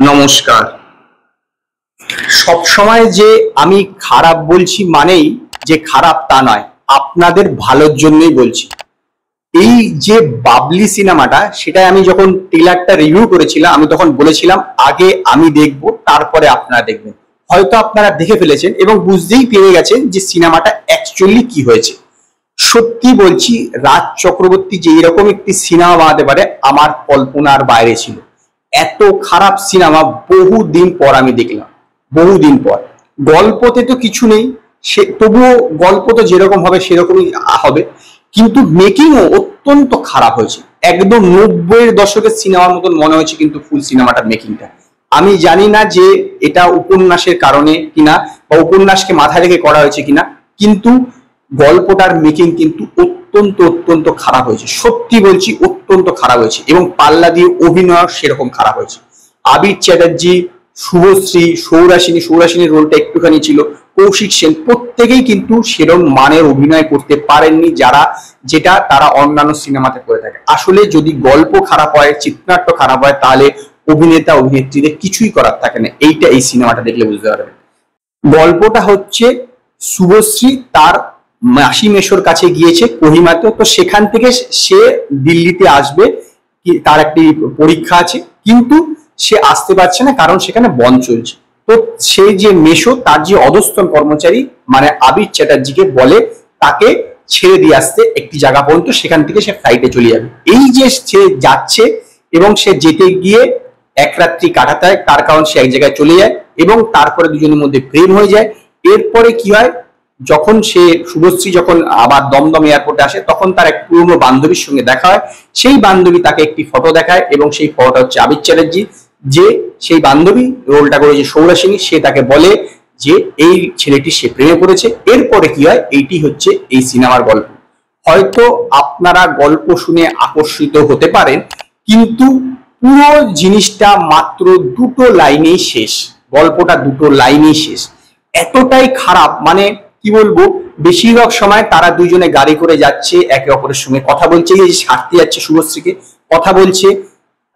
নমস্কার। সব সময় যে আমি খারাপ বলছি মানেই যে খারাপ তা নয়, আপনাদের ভালোর জন্যই বলছি। এই যে বাবলি সিনেমাটা, সেটা আমি যখন ট্রেলারটা রিভিউ করেছিলাম, আমি তখন বলেছিলাম আগে আমি দেখব, তারপরে আপনারা দেখবেন। হয়তো আপনারা দেখে ফেলেছেন এবং বুঝতেই পেরে গেছেন যে সিনেমাটা অ্যাকচুয়ালি কি হয়েছে। সত্যি বলছি, রাজ চক্রবর্তী যে এরকম একটি সিনেমা বানাতে পারে আমার কল্পনার বাইরে ছিল। এত খারাপ সিনেমা বহুদিন পর আমি দেখলাম, বহুদিন পর। গল্পতে তো কিছু নেই, সে তবুও গল্প তো যেরকম হবে সেরকমই হবে, কিন্তু মেকিংও অত্যন্ত খারাপ হয়েছে। একদম 90-এর দশকের সিনেমার মতন মনে হয়েছে কিন্তু ফুল সিনেমাটার মেকিংটা। আমি জানি না যে এটা উপন্যাসের কারণে কিনা বা উপন্যাসকে মাথায় রেখে করা হয়েছে কিনা, কিন্তু গল্পটার মেকিং কিন্তু অত্যন্ত অত্যন্ত খারাপ হয়েছে। সত্যি বলছি, অত্যন্ত খারাপ হয়েছে। এবং পাল্লা দিয়ে অভিনয় সেরকম খারাপ হয়েছে। আবির চ্যাটার্জি, শুভশ্রী, সৌরাসিনীর রোলটা একটুখানি ছিল, কৌশিক সেন, প্রত্যেকেই কিন্তু সেরকম মানের অভিনয় করতে পারেননি যেটা তারা অন্যান্য সিনেমাতে করে থাকে। আসলে যদি গল্প খারাপ হয়, চিত্রনাট্য খারাপ হয়, তাহলে অভিনেতা অভিনেত্রীদের কিছুই করার থাকে না। এই সিনেমাটা দেখলে বুঝতে পারবেন। গল্পটা হচ্ছে শুভশ্রী তার মাসি মেশোর কাছে গিয়েছে কোহিমাতে, তো সেখান থেকে সে দিল্লিতে আসবে, তার একটি পরীক্ষা আছে, কিন্তু সে আসতে পারছে না কারণ সেখানে বন্ধ চলছে। তো সেই যে মেশো, তার যে অধস্তন কর্মচারী মানে আবির চ্যাটার্জিকে বলে তাকে ছেড়ে দিয়ে আসতে একটি জায়গা পর্যন্ত, সেখান থেকে সে ফ্লাইটে চলে যাবে। এই যে সে যাচ্ছে এবং সে যেতে গিয়ে এক রাত্রি কাটাতে হয়, তার কারণ সে এক জায়গায় চলে যায় এবং তারপরে দুজনের মধ্যে প্রেম হয়ে যায়। এরপরে কি হয়, যখন শুভশ্রী যখন আবার দমদম এয়ারপোর্টে আসে, তখন তার এক পুরনো বান্ধবীর সঙ্গে দেখা হয়। সেই বান্ধবী তাকে একটি ফটো দেখায় এবং সেই ফটোটা হচ্ছে আবির চ্যাটার্জি। যে সেই বান্ধবী রোলটা করেছে সৌরাসিনী, সে তাকে বলে যে এই ছেলেটি সে প্রেমে পড়েছে। এরপরে কি হয়, এইটি হচ্ছে এই সিনেমার গল্প। হয়তো আপনারা গল্প শুনে আকর্ষিত হতে পারেন, কিন্তু পুরো জিনিসটা মাত্র দুটো লাইনেই শেষ। গল্পটা দুটো লাইনেই শেষ। এতটাই খারাপ, মানে কি বলবো, বেশিরভাগ সময় তারা দুইজনে গাড়ি করে যাচ্ছে, একে অপরের সঙ্গে কথা বলছে, এই যে সারতে যাচ্ছে শুভশ্রীকে, কথা বলছে।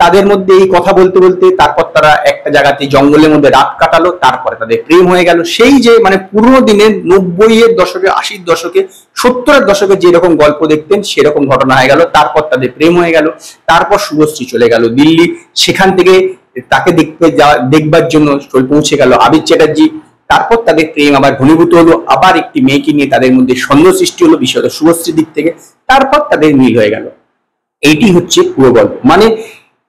তাদের মধ্যে এই কথা বলতে বলতে তারপর তারা একটা জায়গাতে জঙ্গলের মধ্যে রাত কাটালো, তারপরে তাদের প্রেম হয়ে গেল। সেই যে মানে পুরোনো দিনের 90-এর দশকে, 80-র দশকে, 70-এর দশকে যেরকম গল্প দেখতেন সেরকম ঘটনা হয়ে গেল। তারপর তাদের প্রেম হয়ে গেল। তারপর শুভশ্রী চলে গেল দিল্লি, সেখান থেকে তাকে দেখবার জন্য পৌঁছে গেল আবির চ্যাটার্জি। তারপর তাদের প্রেম আবার ঘনীভূত হলো, আবার একটি মেয়েকে নিয়ে তাদের মধ্যে সন্দেহ সৃষ্টি হলো, বিশেষত শুভশ্রীর দিক থেকে। তারপর তাদের মিল হয়ে গেল। এইটি হচ্ছে পুরো গল্প। মানে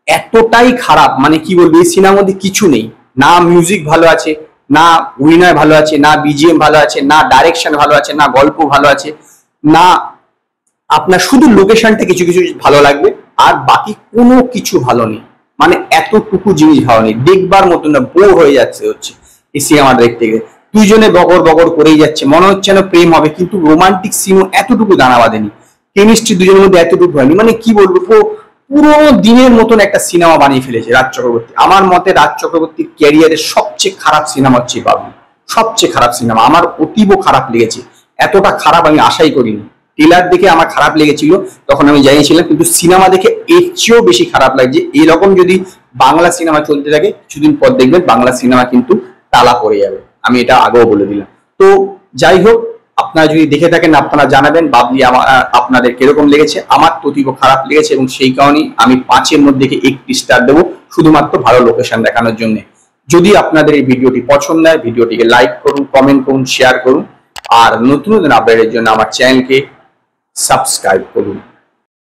এতটাই খারাপ, মানে কি বলবো, এই সিনেমার মধ্যে কিছু নেই। না মিউজিক ভালো আছে, না অভিনয় ভালো আছে, না বিজিএম ভালো আছে, না ডাইরেকশন ভালো আছে, না গল্প ভালো আছে, না আপনার শুধু লোকেশনটা কিছু কিছু ভালো লাগবে, আর বাকি কোনো কিছু ভালো নেই। মানে এতটুকু জিনিস ভালো নেই, দেখবার মতো না, বোর হয়ে যাচ্ছে হচ্ছে এই সিনেমাটা দেখতে গেলে। দুইজনে বগর বগর করেই যাচ্ছে, মনে হচ্ছে না প্রেম হবে, কিন্তু রোমান্টিক সিনও এতটুকু দানা বাঁধেনি, কেমিস্ট্রি দুজনের মধ্যে এতটুকু হয়নি। মানে কি বলবো, পুরোনো দিনের মতন একটা সিনেমা বানিয়ে ফেলেছে রাজ চক্রবর্তী। আমার মতে রাজ চক্রবর্তীর ক্যারিয়ারের সবচেয়ে খারাপ সিনেমা হচ্ছে বাবলি। সবচেয়ে খারাপ সিনেমা, আমার অতীব খারাপ লেগেছে। এতটা খারাপ আমি আশাই করিনি। ট্রেলার দেখে আমার খারাপ লেগেছিল, তখন আমি জানিয়েছিলাম, কিন্তু সিনেমা দেখে এর চেয়েও বেশি খারাপ লাগছে। এরকম যদি বাংলা সিনেমা চলতে থাকে, কিছুদিন পর দেখবেন বাংলা সিনেমা কিন্তু তালা পড়ে যাবে। আমি এটা আগেও বলে দিলাম। তো যাই হোক, আপনারা যদি দেখে থাকেন আপনারা জানাবেন বাবলি আপনাদের কিরকম লেগেছে। আমার তো অতীব খারাপ লেগেছে এবং সেই কারণেই আমি 5-এর মধ্যে 1টি স্টার দেবো, শুধুমাত্র ভালো লোকেশন দেখানোর জন্য। যদি আপনাদের এই ভিডিওটি পছন্দ হয়, ভিডিওটিকে লাইক করুন, কমেন্ট করুন, শেয়ার করুন, আর নতুন নতুন আপডেটের জন্য আমার চ্যানেলকে সাবস্ক্রাইব করুন।